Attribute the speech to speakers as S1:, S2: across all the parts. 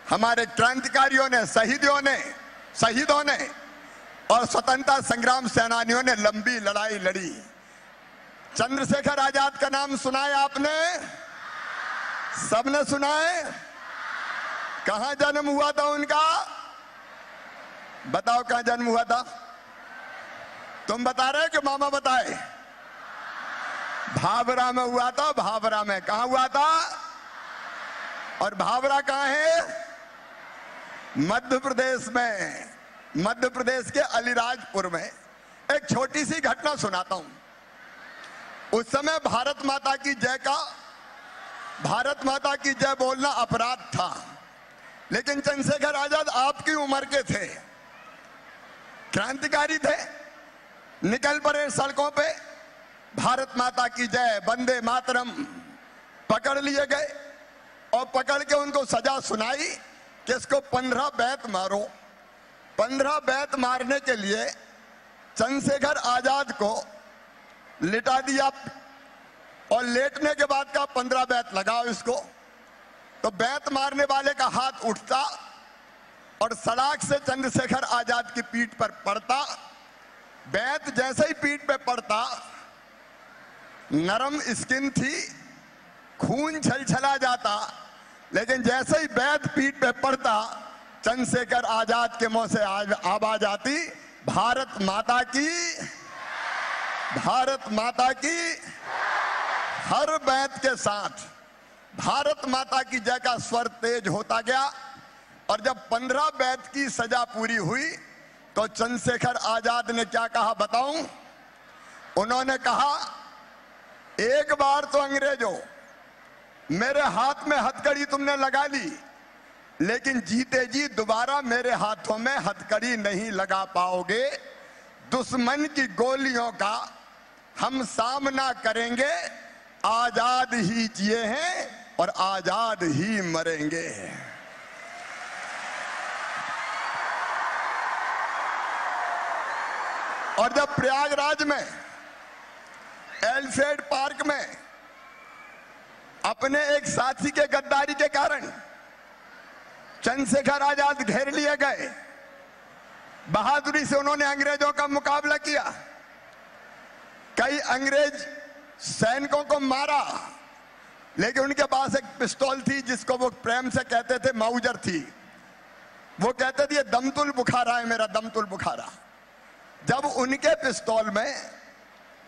S1: हमारे क्रांतिकारियों ने, शहीदों ने और स्वतंत्रता संग्राम सेनानियों ने लंबी लड़ाई लड़ी। चंद्रशेखर आजाद का नाम सुना है आपने? सबने सुना है? कहां जन्म हुआ था उनका? बताओ कहां जन्म हुआ था? तुम बता रहे हो कि मामा बताए? भाभरा में हुआ था। भाभरा में कहां हुआ था? और भाभरा कहां है? मध्य प्रदेश में, मध्य प्रदेश के अलीराजपुर में। एक छोटी सी घटना सुनाता हूं। उस समय भारत माता की जय बोलना अपराध था, लेकिन चंद्रशेखर आजाद आपकी उम्र के थे, क्रांतिकारी थे, निकल पड़े सड़कों पे, भारत माता की जय, वंदे मातरम, पकड़ लिए गए और पकड़ के उनको सजा सुनाई कि इसको 15 बैत मारो। 15 बैत मारने के लिए चंद्रशेखर आजाद को लिटा दिया और लेटने के बाद का 15 बैत लगाओ इसको। तो बैत मारने वाले का हाथ उठता और सड़ाक से चंद्रशेखर आजाद की पीठ पर पड़ता। बैत जैसे ही पीठ पे पड़ता, नरम स्किन थी, खून छलछला जाता, लेकिन जैसे ही बैत पीठ पे पड़ता, चंद्रशेखर आजाद के मुंह से आवाज आती, भारत माता की, भारत माता की। हर बैत के साथ भारत माता की जय का स्वर तेज होता गया और जब 15 बैत की सजा पूरी हुई तो चंद्रशेखर आजाद ने क्या कहा बताऊं? उन्होंने कहा, एक बार तो अंग्रेजों मेरे हाथ में हथकड़ी तुमने लगा ली, लेकिन जीते जी दोबारा मेरे हाथों में हथकड़ी नहीं लगा पाओगे। दुश्मन की गोलियों का हम सामना करेंगे, आजाद ही जिए हैं और आजाद ही मरेंगे। और जब प्रयागराज में एलिफेंट पार्क में अपने एक साथी के गद्दारी के कारण चंद्रशेखर आजाद घेर लिए गए, बहादुरी से उन्होंने अंग्रेजों का मुकाबला किया, कई अंग्रेज सैनिकों को मारा, लेकिन उनके पास एक पिस्तौल थी जिसको वो प्रेम से कहते थे माउजर थी। वो कहते थे ये दमतुल बुखारा है मेरा, दमतुल बुखारा। जब उनके पिस्तौल में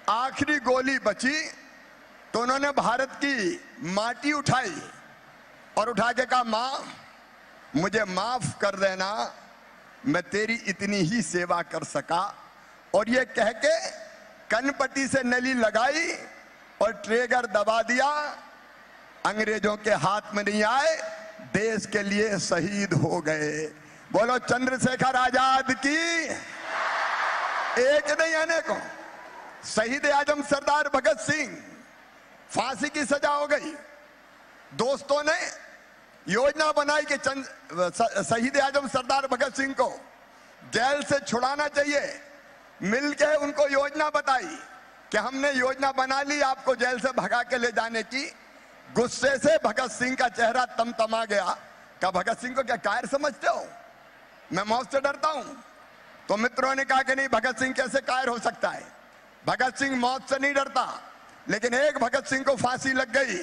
S1: आखिरी गोली बची तो उन्होंने भारत की माटी उठाई और उठा के कहा, मां मुझे माफ कर देना, मैं तेरी इतनी ही सेवा कर सका। और ये कह के कनपट्टी से नली लगाई और ट्रिगर दबा दिया। अंग्रेजों के हाथ में नहीं आए, देश के लिए शहीद हो गए। बोलो चंद्रशेखर आजाद की। एक नहीं अनेकों। शहीद आजम सरदार भगत सिंह, फांसी की सजा हो गई। दोस्तों ने योजना बनाई कि शहीद आजम सरदार भगत सिंह को जेल से छुड़ाना चाहिए। मिलके उनको योजना बताई कि हमने योजना बना ली आपको जेल से भगा के ले जाने की। गुस्से से भगत सिंह का चेहरा तमतमा गया। क्या भगत सिंह को क्या कायर समझते हो? मैं मौत से डरता हूं। तो मित्रों ने कहा कि नहीं, भगत सिंह कैसे कायर हो सकता है? भगत सिंह मौत से नहीं डरता, लेकिन एक भगत सिंह को फांसी लग गई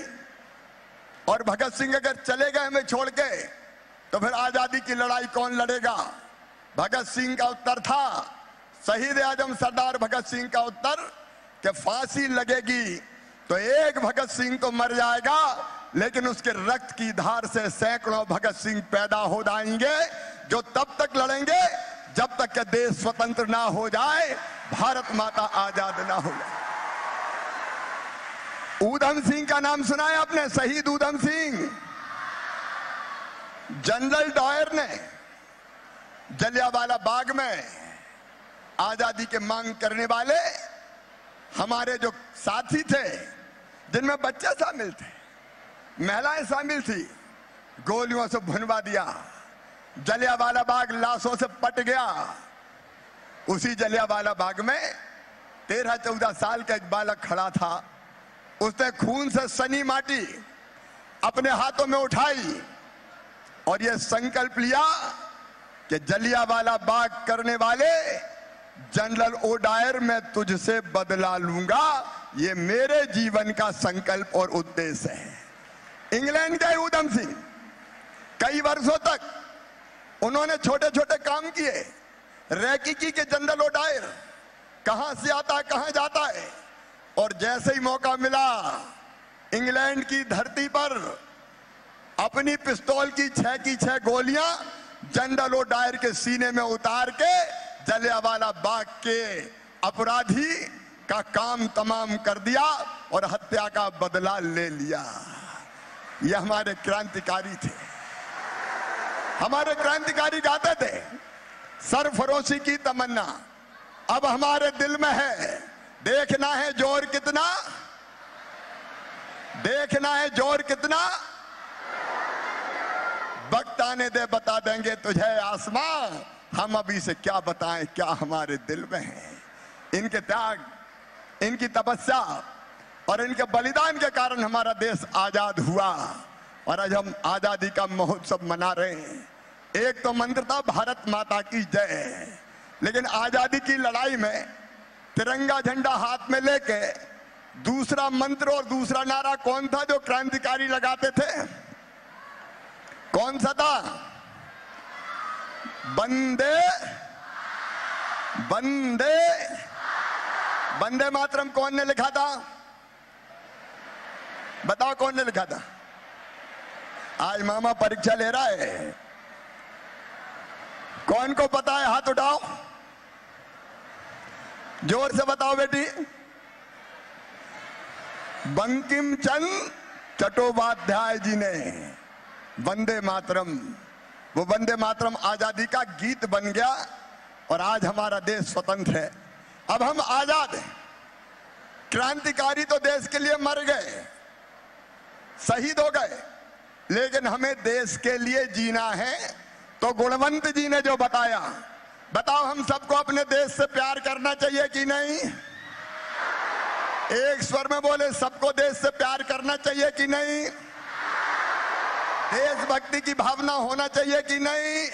S1: और भगत सिंह अगर चले गए हमें छोड़ के तो फिर आजादी की लड़ाई कौन लड़ेगा? भगत सिंह का उत्तर था, शहीद आजम सरदार भगत सिंह का उत्तर कि फांसी लगेगी तो एक भगत सिंह तो मर जाएगा, लेकिन उसके रक्त की धार से सैकड़ों भगत सिंह पैदा हो जाएंगे जो तब तक लड़ेंगे जब तक कि देश स्वतंत्र ना हो जाए, भारत माता आजाद ना हो जाए। ऊधम सिंह का नाम सुना है आपने? शहीद ऊधम सिंह। जनरल डायर ने जलियांवाला बाग में आजादी के मांग करने वाले हमारे जो साथी थे, जिनमें बच्चे शामिल थे, महिलाएं शामिल थी, गोलियों से भुनवा दिया। जलियांवाला बाग लाशों से पट गया। उसी जलियांवाला बाग में 13-14 साल का एक बालक खड़ा था। उसने खून से सनी माटी अपने हाथों में उठाई और ये संकल्प लिया कि जलियांवाला बाग करने वाले जनरल ओडायर मैं तुझसे बदला लूंगा। ये मेरे जीवन का संकल्प और उद्देश्य है। इंग्लैंड के उधम सिंह कई वर्षों तक उन्होंने छोटे छोटे काम किए। रैकिकी के जनरल ओडायर कहां से आता है कहां जाता है, और जैसे ही मौका मिला इंग्लैंड की धरती पर अपनी पिस्तौल की 6 गोलियां जनरल ओडायर के सीने में उतार के जलियांवाला बाग के अपराधी का काम तमाम कर दिया और हत्या का बदला ले लिया। ये हमारे क्रांतिकारी थे। हमारे क्रांतिकारी गाते थे सरफरोशी की तमन्ना अब हमारे दिल में है, देखना है जोर कितना, देखना है जोर कितना, वक्त आने दे बता देंगे तुझे आसमां, हम अभी से क्या बताएं क्या हमारे दिल में है। इनके त्याग, इनकी तपस्या और इनके बलिदान के कारण हमारा देश आजाद हुआ और आज हम आजादी का महोत्सव मना रहे हैं। एक तो मंत्र था भारत माता की जय, लेकिन आजादी की लड़ाई में तिरंगा झंडा हाथ में लेके दूसरा मंत्र और दूसरा नारा कौन था जो क्रांतिकारी लगाते थे? कौन सा था? वंदे वंदे वंदे मातरम कौन ने लिखा था? बताओ कौन ने लिखा था? आज मामा परीक्षा ले रहा है, कौन को पता है? हाथ उठाओ, जोर से बताओ बेटी। बंकिम चंद्र चट्टोपाध्याय जी ने वंदे मातरम, वो वंदे मातरम आजादी का गीत बन गया और आज हमारा देश स्वतंत्र है। अब हम आजाद हैं। क्रांतिकारी तो देश के लिए मर गए, शहीद हो गए, लेकिन हमें देश के लिए जीना है। तो गुणवंत जी ने जो बताया, बताओ हम सबको अपने देश से प्यार करना चाहिए कि नहीं? एक स्वर में बोले, सबको देश से प्यार करना चाहिए कि नहीं? देशभक्ति की भावना होना चाहिए कि नहीं?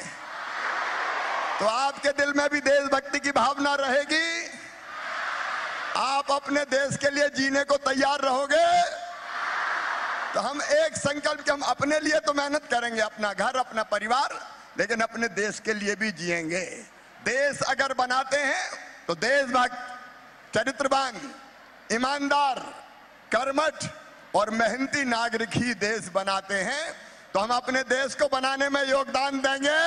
S1: तो आपके दिल में भी देशभक्ति की भावना रहेगी? आप अपने देश के लिए जीने को तैयार रहोगे? तो हम एक संकल्प कि हम अपने लिए तो मेहनत करेंगे, अपना घर, अपना परिवार, लेकिन अपने देश के लिए भी जिएंगे। देश अगर बनाते हैं तो देशभक्त, चरित्रवान, ईमानदार, कर्मठ और मेहनती नागरिक ही देश बनाते हैं। तो हम अपने देश को बनाने में योगदान देंगे,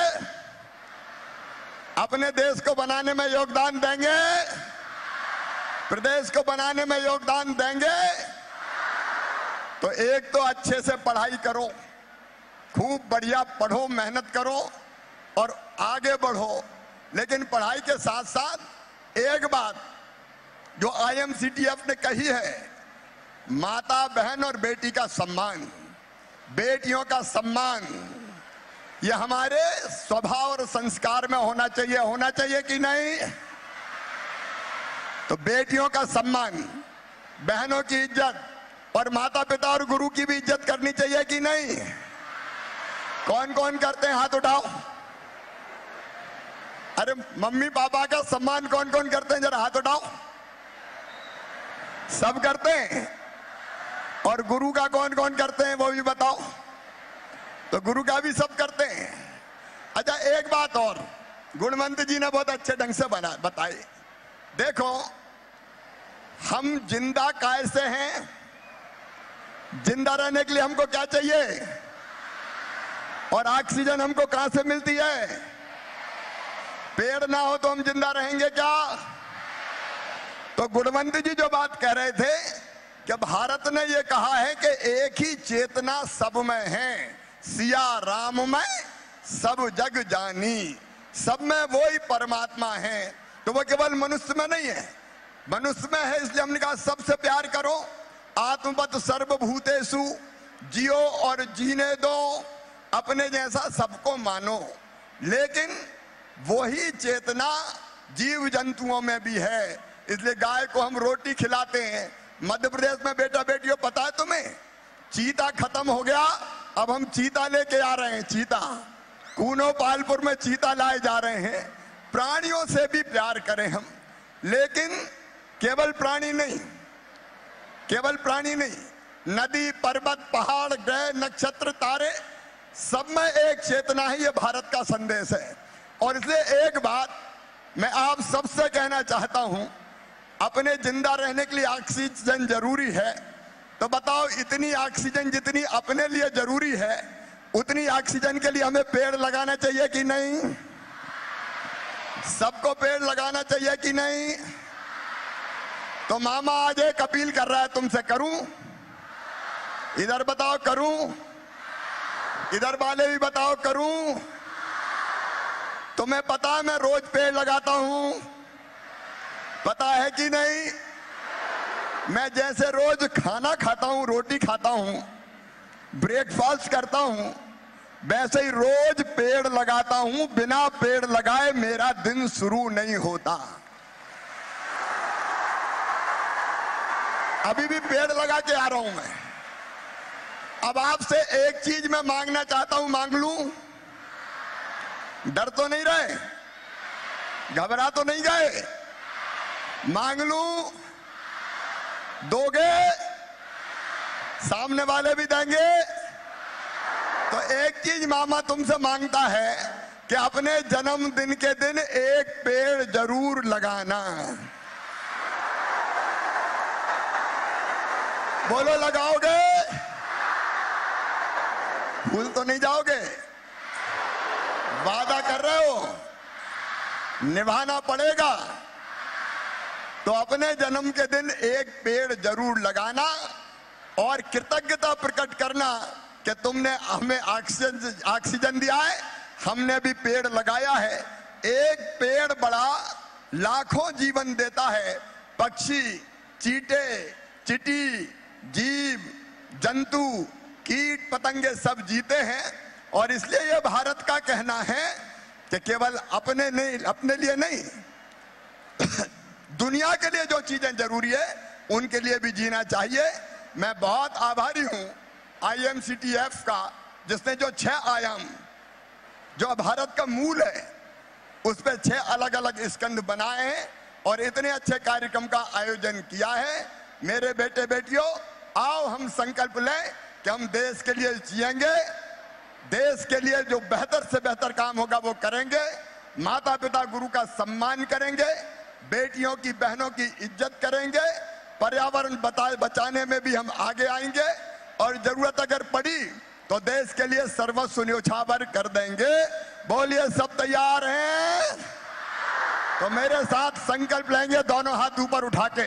S1: अपने देश को बनाने में योगदान देंगे, प्रदेश को बनाने में योगदान देंगे। तो एक तो अच्छे से पढ़ाई करो, खूब बढ़िया पढ़ो, मेहनत करो और आगे बढ़ो। लेकिन पढ़ाई के साथ साथ एक बात जो IMCTF ने कही है, माता बहन और बेटी का सम्मान, बेटियों का सम्मान, ये हमारे स्वभाव और संस्कार में होना चाहिए। होना चाहिए कि नहीं? तो बेटियों का सम्मान, बहनों की इज्जत और माता पिता और गुरु की भी इज्जत करनी चाहिए कि नहीं? कौन कौन करते हैं? हाथ उठाओ। अरे मम्मी पापा का सम्मान कौन कौन करते हैं? जरा हाथ उठाओ। सब करते हैं। और गुरु का कौन कौन करते हैं वो भी बताओ। तो गुरु का भी सब करते हैं। अच्छा एक बात और गुणवंत जी ने बहुत अच्छे ढंग से बताई। देखो हम जिंदा कैसे हैं? जिंदा रहने के लिए हमको क्या चाहिए? और ऑक्सीजन हमको कहां से मिलती है? पेड़ ना हो तो हम जिंदा रहेंगे क्या? तो गुणवंत जी जो बात कह रहे थे कि भारत ने ये कहा है कि एक ही चेतना सब में है, सिया राम में सब जग जानी, सब में वो ही परमात्मा है। तो वो केवल मनुष्य में नहीं है, मनुष्य में है, इसलिए हमने कहा सबसे प्यार करो। आत्मवत सर्वभूतेषु, जियो और जीने दो, अपने जैसा सबको मानो। लेकिन वही चेतना जीव जंतुओं में भी है, इसलिए गाय को हम रोटी खिलाते हैं। मध्य प्रदेश में बेटा बेटियों पता है तुम्हें, चीता खत्म हो गया अब हम चीता लेके आ रहे हैं, चीता कूनो पालपुर में चीता लाए जा रहे हैं। प्राणियों से भी प्यार करें हम, लेकिन केवल प्राणी नहीं, केवल प्राणी नहीं, नदी, पर्वत, पहाड़, ग्रह, नक्षत्र, तारे, सब में एक चेतना है। ये भारत का संदेश है। और इसलिए एक बात मैं आप सबसे कहना चाहता हूं, अपने जिंदा रहने के लिए ऑक्सीजन जरूरी है, तो बताओ इतनी ऑक्सीजन जितनी अपने लिए जरूरी है, उतनी ऑक्सीजन के लिए हमें पेड़ लगाना चाहिए कि नहीं? सबको पेड़ लगाना चाहिए कि नहीं? तो मामा आज एक अपील कर रहा है तुमसे, करूं? इधर बताओ करूं? इधर वाले भी बताओ करूं? तुम्हें पता है मैं रोज पेड़ लगाता हूं, पता है कि नहीं? मैं जैसे रोज खाना खाता हूं, रोटी खाता हूं, ब्रेकफास्ट करता हूं, वैसे ही रोज पेड़ लगाता हूं। बिना पेड़ लगाए मेरा दिन शुरू नहीं होता। अभी भी पेड़ लगा के आ रहा हूं मैं। अब आपसे एक चीज मैं मांगना चाहता हूं, मांग लूं? डर तो नहीं रहे? घबरा तो नहीं गए? मांग लूं? दोगे? सामने वाले भी देंगे? तो एक चीज मामा तुमसे मांगता है कि अपने जन्मदिन के दिन एक पेड़ जरूर लगाना। बोलो लगाओगे? भूल तो नहीं जाओगे? वादा कर रहे हो? निभाना पड़ेगा। तो अपने जन्म के दिन एक पेड़ जरूर लगाना और कृतज्ञता प्रकट करना कि तुमने हमें ऑक्सीजन दिया है, हमने भी पेड़ लगाया है। एक पेड़ बड़ा लाखों जीवन देता है। पक्षी, चींटे, चींटी, जीव जंतु, कीट पतंगे सब जीते हैं। और इसलिए यह भारत का कहना है कि केवल अपने लिए नहीं, दुनिया के लिए जो चीजें जरूरी है उनके लिए भी जीना चाहिए। मैं बहुत आभारी हूं IMCTF का, जिसने जो 6 आयाम जो भारत का मूल है उस पे 6 अलग अलग स्कंद बनाए हैं और इतने अच्छे कार्यक्रम का आयोजन किया है। मेरे बेटे बेटियों, आओ हम संकल्प लें कि हम देश के लिए जिएंगे, देश के लिए जो बेहतर से बेहतर काम होगा वो करेंगे, माता पिता गुरु का सम्मान करेंगे, बेटियों की बहनों की इज्जत करेंगे, पर्यावरण बचाने में भी हम आगे आएंगे और जरूरत अगर पड़ी तो देश के लिए सर्वस्व न्योछावर कर देंगे। बोलिए सब तैयार हैं? तो मेरे साथ संकल्प लेंगे दोनों हाथ ऊपर उठा के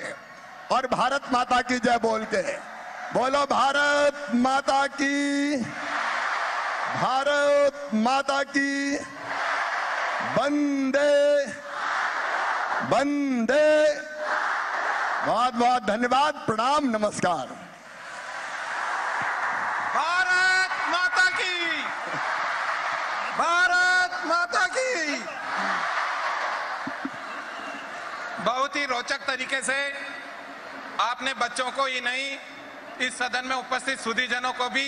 S1: और भारत माता की जय बोल के। बोलो भारत माता की, भारत माता की, वंदे वंदे। बहुत बहुत धन्यवाद, प्रणाम, नमस्कार।
S2: भारत माता की, भारत माता की। बहुत ही रोचक तरीके से आपने बच्चों को ही नहीं, इस सदन में उपस्थित सुधीजनों को भी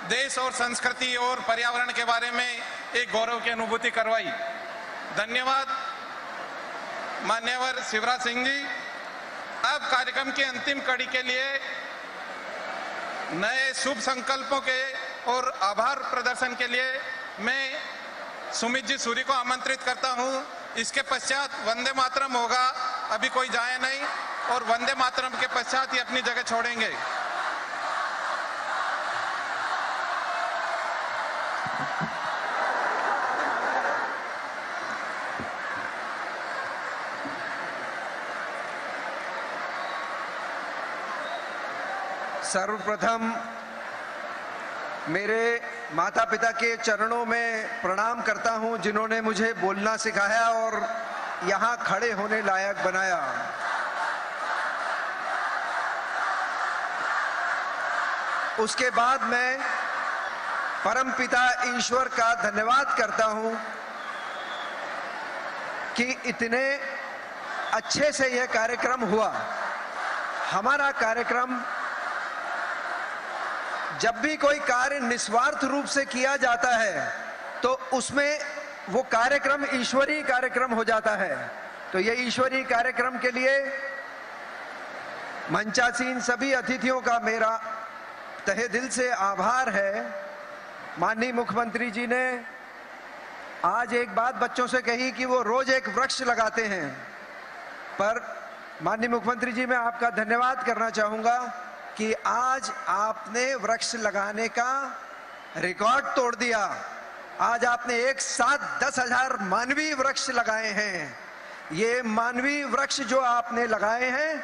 S2: देश और संस्कृति और पर्यावरण के बारे में एक गौरव की अनुभूति करवाई। धन्यवाद मान्यवर शिवराज सिंह जी। अब कार्यक्रम की अंतिम कड़ी के लिए नए शुभ संकल्पों के और आभार प्रदर्शन के लिए मैं सुमित जी सूरी को आमंत्रित करता हूं। इसके पश्चात वंदे मातरम होगा, अभी कोई जाए नहीं, और वंदे मातरम के पश्चात ही अपनी जगह छोड़ेंगे।
S3: सर्वप्रथम मेरे माता पिता के चरणों में प्रणाम करता हूं, जिन्होंने मुझे बोलना सिखाया और यहां खड़े होने लायक बनाया। उसके बाद मैं परमपिता ईश्वर का धन्यवाद करता हूं कि इतने अच्छे से यह कार्यक्रम हुआ। हमारा कार्यक्रम जब भी कोई कार्य निस्वार्थ रूप से किया जाता है तो उसमें वो कार्यक्रम ईश्वरीय कार्यक्रम हो जाता है। तो ये ईश्वरीय कार्यक्रम के लिए मंचासीन सभी अतिथियों का मेरा तहे दिल से आभार है। माननीय मुख्यमंत्री जी ने आज एक बात बच्चों से कही कि वो रोज एक वृक्ष लगाते हैं, पर माननीय मुख्यमंत्री जी मैं आपका धन्यवाद करना चाहूंगा कि आज आपने वृक्ष लगाने का रिकॉर्ड तोड़ दिया। आज आपने एक साथ 10,000 मानवीय वृक्ष लगाए हैं। ये मानवीय वृक्ष जो आपने लगाए हैं,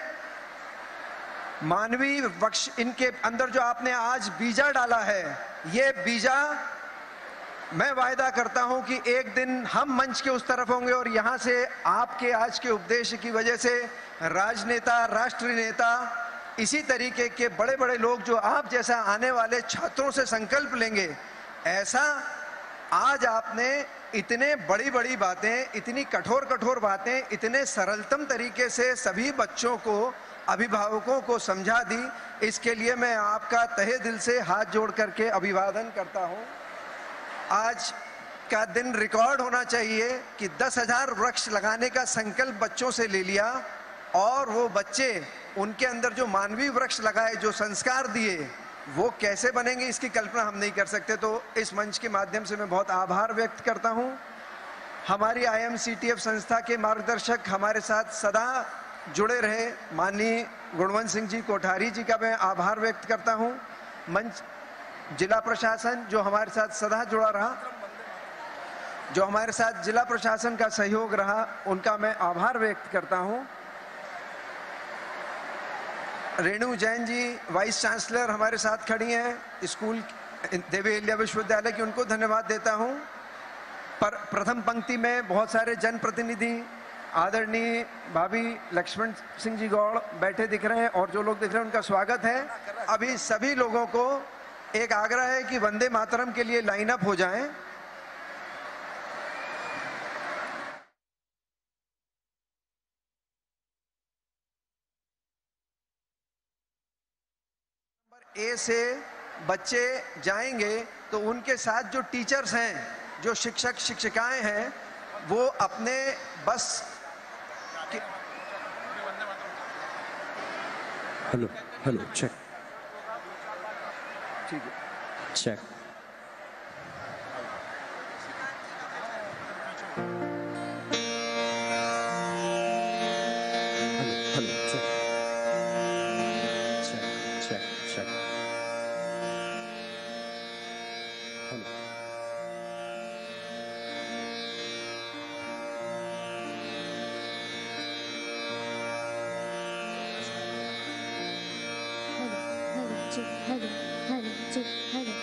S3: मानवीय वृक्ष, इनके अंदर जो आपने आज बीजा डाला है, ये बीजा मैं वायदा करता हूं कि एक दिन हम मंच के उस तरफ होंगे और यहां से आपके आज के उपदेश की वजह से राजनेता, राष्ट्रीय नेता, इसी तरीके के बड़े बड़े लोग जो आप जैसा आने वाले छात्रों से संकल्प लेंगे। ऐसा आज आपने इतने बड़ी बड़ी बातें, इतनी कठोर कठोर बातें इतने सरलतम तरीके से सभी बच्चों को, अभिभावकों को समझा दी। इसके लिए मैं आपका तहे दिल से हाथ जोड़ करके अभिवादन करता हूं। आज का दिन रिकॉर्ड होना चाहिए कि 10,000 वृक्ष लगाने का संकल्प बच्चों से ले लिया और वो बच्चे, उनके अंदर जो मानवीय वृक्ष लगाए, जो संस्कार दिए, वो कैसे बनेंगे इसकी कल्पना हम नहीं कर सकते। तो इस मंच के माध्यम से मैं बहुत आभार व्यक्त करता हूं। हमारी IMCTF संस्था के मार्गदर्शक हमारे साथ सदा जुड़े रहे माननीय गुणवंत सिंह जी कोठारी जी का मैं आभार व्यक्त करता हूं। मंच जिला प्रशासन जो हमारे साथ सदा जुड़ा रहा, जो हमारे साथ जिला प्रशासन का सहयोग रहा, उनका मैं आभार व्यक्त करता हूं। रेणु जैन जी वाइस चांसलर हमारे साथ खड़ी हैं स्कूल देवी अहिल्या विश्वविद्यालय की, उनको धन्यवाद देता हूं। पर प्रथम पंक्ति में बहुत सारे जनप्रतिनिधि, आदरणीय भाभी लक्ष्मण सिंह जी गौड़ बैठे दिख रहे हैं और जो लोग दिख रहे हैं उनका स्वागत है। अभी सभी लोगों को एक आग्रह है कि वंदे मातरम के लिए लाइन अप हो जाएं। ए से बच्चे जाएंगे तो उनके साथ जो टीचर्स हैं, जो शिक्षक शिक्षिकाएं हैं, वो अपने बस
S4: हेलो हेलो चेक,
S3: ठीक है,
S4: check. Hello check, check check चेक। Hello
S5: hello hello check, hello hello check, hello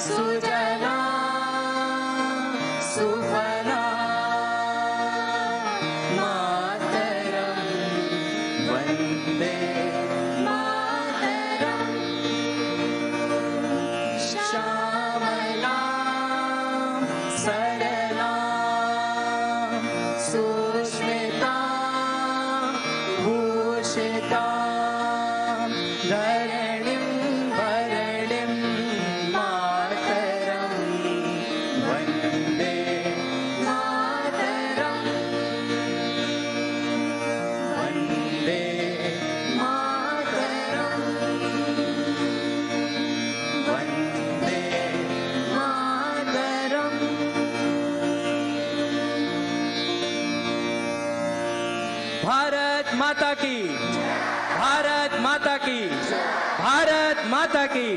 S5: सुजला सुफला मातरम वंदे मातरम श्यामला सरला सुस्मिता भूषिता धरणिं भरणिं मातरं वन्दे मातरं वन्दे मातरं वन्दे मातरम्।
S6: भारत माता की, भारत माता की, भारत माता की।